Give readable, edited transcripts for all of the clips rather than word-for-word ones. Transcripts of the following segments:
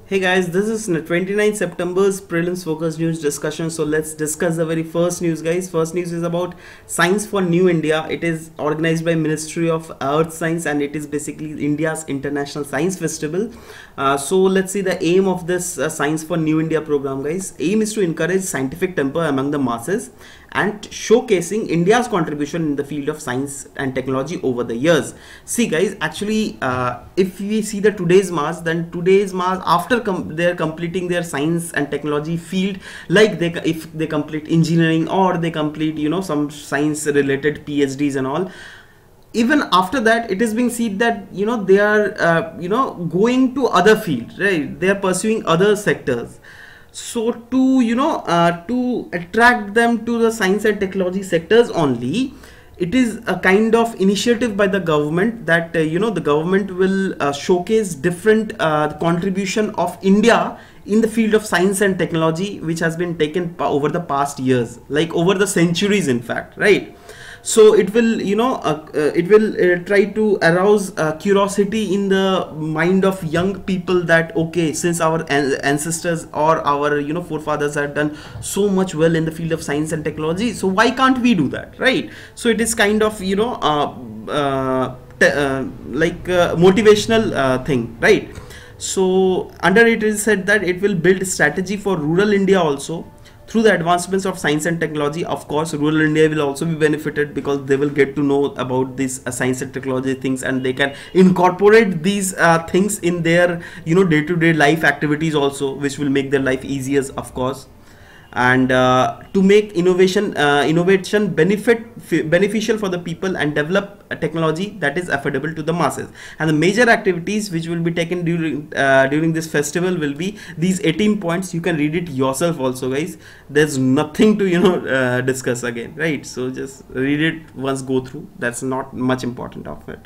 Hey guys, this is 29 September's Prelims Focus News discussion. So let's discuss the very first news, guys. First news is about Science for New India. It is organized by Ministry of Earth Science and it is basically India's International Science Festival. So let's see the aim of this Science for New India program, guys. Aim is to encourage scientific temper among the masses and showcasing India's contribution in the field of science and technology over the years. See guys, actually if we see the today's mass, then today's mass after they're completing their science and technology field, like if they complete engineering or they complete some science related PhDs and all, even after that it is being seen that they are going to other fields, right? They are pursuing other sectors. So to attract them to the science and technology sectors only, it is a kind of initiative by the government that the government will showcase different contribution of India in the field of science and technology, which has been taken over the past years, like over the centuries in fact, right? So it will try to arouse curiosity in the mind of young people that okay, since our ancestors or our forefathers have done so much well in the field of science and technology, so why can't we do that, right? So it is kind of motivational thing, right? So under it is said that it will build strategy for rural India also. Through the advancements of science and technology, of course, rural India will also be benefited because they will get to know about these science and technology things, and they can incorporate these things in their day-to-day life activities also, which will make their life easier, of course. And to make innovation beneficial for the people and develop a technology that is affordable to the masses. And the major activities which will be taken during this festival will be these 18 points. You can read it yourself also, guys. There's nothing to discuss again, right? So just read it once, go through. That's not much important of it.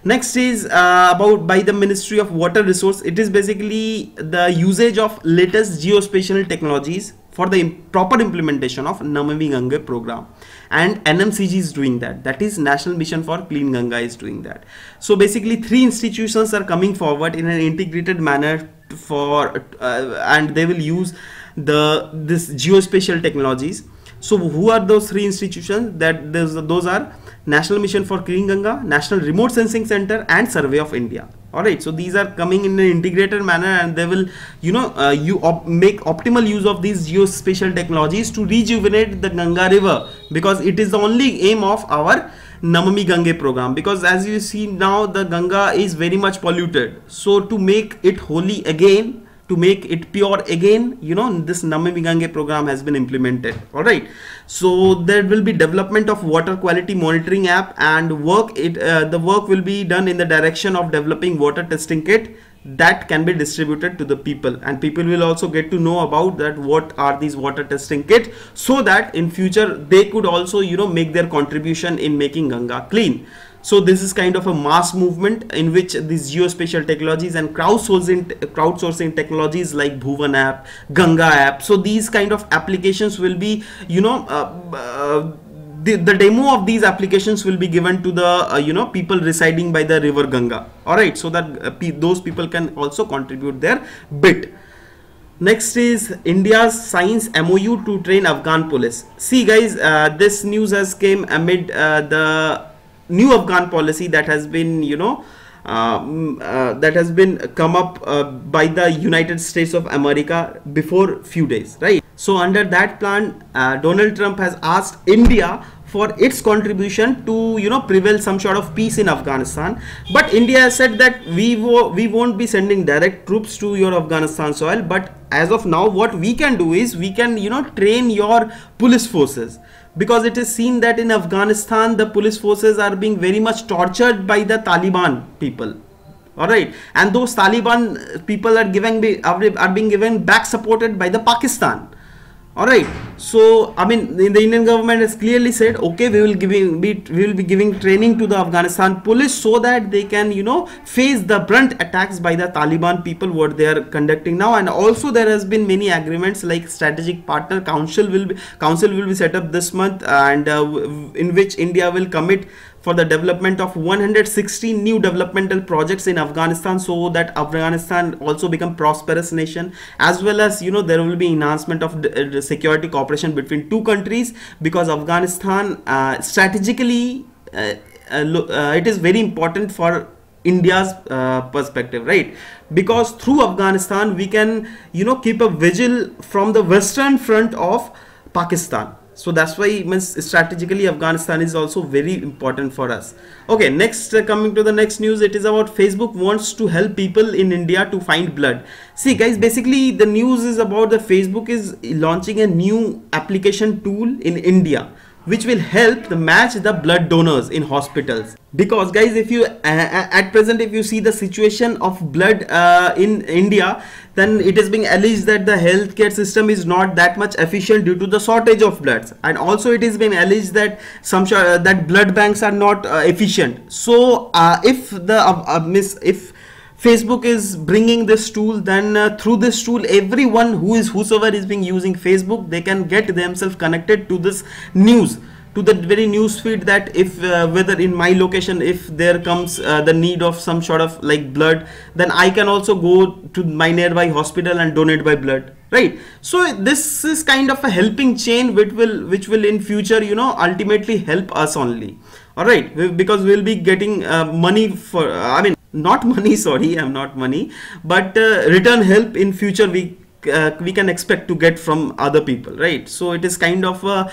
Next is about by the Ministry of Water Resource. It is basically the usage of latest geospatial technologies for the proper implementation of Namami Gange program, and NMCG is doing that. That is National Mission for Clean Ganga is doing that. So basically 3 institutions are coming forward in an integrated manner for and they will use this geospatial technologies. So who are those 3 institutions? Those are National Mission for Clean Ganga, National Remote Sensing Center and Survey of India. Alright, so these are coming in an integrated manner and they will make optimal use of these geospatial technologies to rejuvenate the Ganga river, because it is the only aim of our Namami Gange program, because as you see now the Ganga is very much polluted. So to make it holy again, to make it pure again, this Namami Gange program has been implemented. All right, so there will be development of water quality monitoring app, and the work will be done in the direction of developing water testing kit that can be distributed to the people, and people will also get to know about that what are these water testing kit, so that in future they could also make their contribution in making Ganga clean. So this is kind of a mass movement in which these geospatial technologies and crowdsourcing technologies like Bhuvan app, Ganga app, so these kind of applications will be the demo of these applications will be given to the people residing by the river Ganga. All right, so that those people can also contribute their bit. Next is India's science MOU to train Afghan police. See guys, this news has came amid the new Afghan policy that has been come up by the United States of America before few days, right? So under that plan, Donald Trump has asked India for its contribution to prevail some sort of peace in Afghanistan, but India has said that we won't be sending direct troops to your Afghanistan soil, but as of now what we can do is we can train your police forces, because it is seen that in Afghanistan the police forces are being very much tortured by the Taliban people. All right, and those Taliban people are being given back supported by the Pakistan. All right, so I mean the Indian government has clearly said okay, we will be giving training to the Afghanistan police so that they can face the brunt attacks by the Taliban people what they are conducting now. And also there has been many agreements like strategic partner council will be set up this month, and in which India will commit for the development of 116 new developmental projects in Afghanistan, so that Afghanistan also become prosperous nation, as well as there will be enhancement of the security cooperation between two countries, because Afghanistan strategically it is very important for India's perspective, right? Because through Afghanistan we can keep a vigil from the western front of Pakistan. So that's why strategically Afghanistan is also very important for us. Okay, next, coming to the next news, it is about Facebook wants to help people in India to find blood. See guys, basically the news is about the Facebook is launching a new application tool in India which will help match the blood donors in hospitals. Because guys, if you at present if you see the situation of blood in India, then it is being alleged that the healthcare system is not that much efficient due to the shortage of bloods, and also it is being alleged that that blood banks are not efficient. So if if Facebook is bringing this tool, then through this tool everyone whosoever is being using Facebook, they can get themselves connected to this news, to the very news feed, that if whether in my location if there comes the need of some sort of like blood, then I can also go to my nearby hospital and donate my blood, right? So this is kind of a helping chain which will in future ultimately help us only. All right, because we'll be getting money for not money, sorry, I'm not money, but return help in future we can expect to get from other people, right? So it is kind of a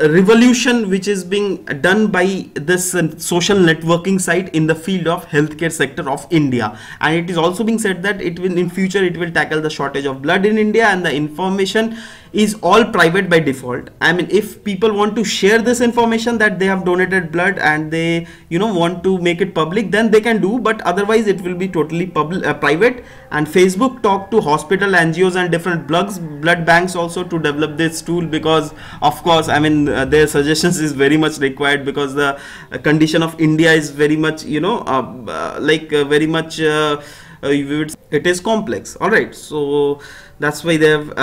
revolution which is being done by this social networking site in the field of healthcare sector of India, and it is also being said that it will in future it will tackle the shortage of blood in India, and the information is all private by default. If people want to share this information that they have donated blood and they want to make it public, then they can do, but otherwise it will be totally private. And Facebook talked to hospital, NGOs and different blood banks also to develop this tool, because of course their suggestions is very much required, because the condition of India is very much very much it is complex. All right, so that's why they have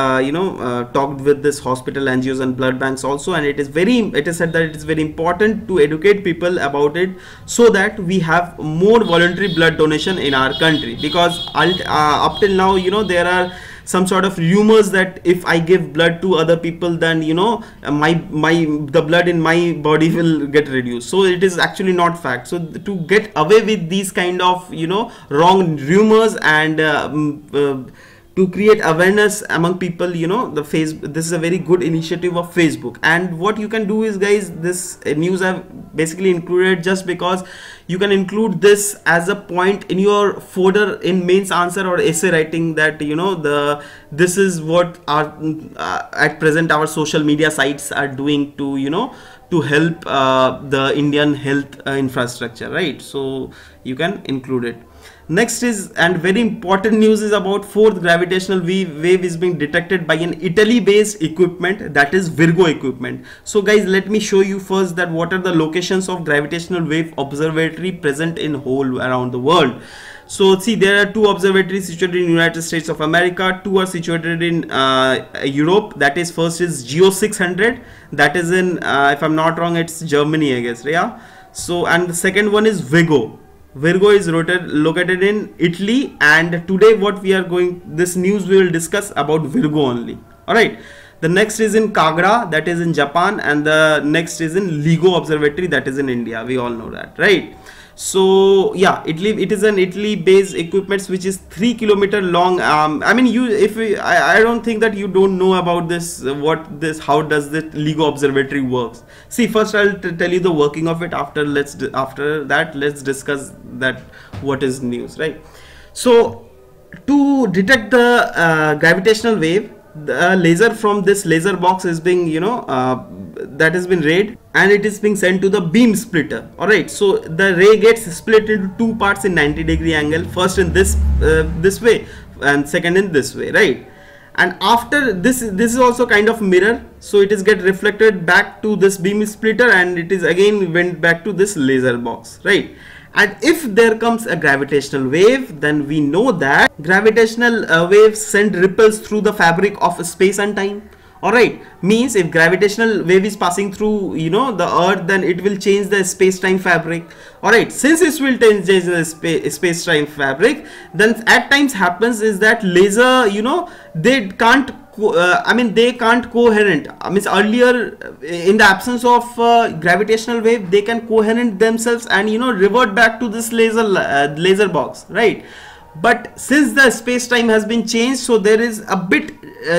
talked with this hospital, NGOs and blood banks also, and it is said that it is very important to educate people about it, so that we have more voluntary blood donation in our country. Because up till now there are some sort of rumors that if I give blood to other people, then the blood in my body will get reduced. So it is actually not fact. So to get away with these kind of wrong rumors and to create awareness among people, this is a very good initiative of Facebook. And what you can do is, guys, this news I've basically included just because you can include this as a point in your folder in mains answer or essay writing, that this is what our at present our social media sites are doing to help the Indian health infrastructure, right? So you can include it. Next is, and very important news, is about fourth gravitational wave is being detected by an Italy based equipment, that is Virgo equipment. So guys, let me show you first that what are the locations of gravitational wave observatory present in whole around the world. So see, there are two observatories situated in United States of America, two are situated in Europe. That is, first is Geo 600, that is in if I'm not wrong, it's Germany, I guess, yeah. So, and the second one is Virgo. Virgo is located in Italy, and today this news we will discuss about Virgo only. All right, the next is in Kagra, that is in Japan, and the next is in LIGO observatory, that is in India. We all know that, right? So yeah, it is an Italy based equipment which is 3 kilometer long. I don't think that you don't know about this, how does the LIGO observatory works. See, first I'll tell you the working of it. After that let's discuss that what is news, right? So to detect the gravitational wave, the laser from this laser box is being that has been rayed, and it is being sent to the beam splitter. All right, so the ray gets split into two parts in 90-degree angle, first in this way and second in this way, right? And after this is also kind of mirror, so it is get reflected back to this beam splitter, and it is again went back to this laser box, right? And if there comes a gravitational wave, then we know that gravitational waves send ripples through the fabric of space and time. All right, means if gravitational wave is passing through, you know, the earth, then it will change the space-time fabric. All right, since it will change the space-time fabric, then at times happens is that laser, you know, they can't they can't coherent. Means earlier, in the absence of gravitational wave, they can coherent themselves and, you know, revert back to this laser box, right? But since the space time has been changed, so there is a bit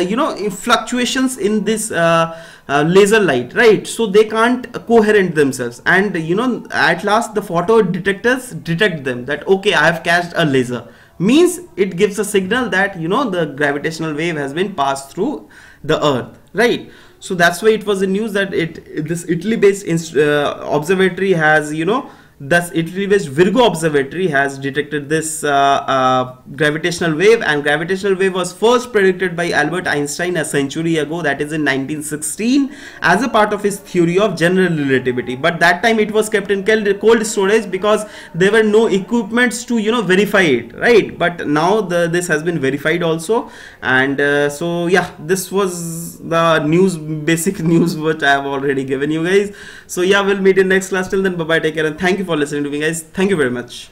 you know, fluctuations in this laser light, right? So they can't coherent themselves, and, you know, at last the photo detectors detect them that, okay, I have catched a laser, means it gives a signal that, you know, the gravitational wave has been passed through the earth, right? So that's why it was the news that this Italy based observatory has, you know, thus Italy-based Virgo Observatory has detected this gravitational wave, and gravitational wave was first predicted by Albert Einstein a century ago, that is in 1916, as a part of his theory of general relativity. But that time it was kept in cold storage because there were no equipments to, you know, verify it, right? But now this has been verified also, and so yeah, this was the news, basic news which I have already given you guys. So yeah, we'll meet in next class. Till then, bye bye, take care, and thank you for listening to me, guys. Thank you very much.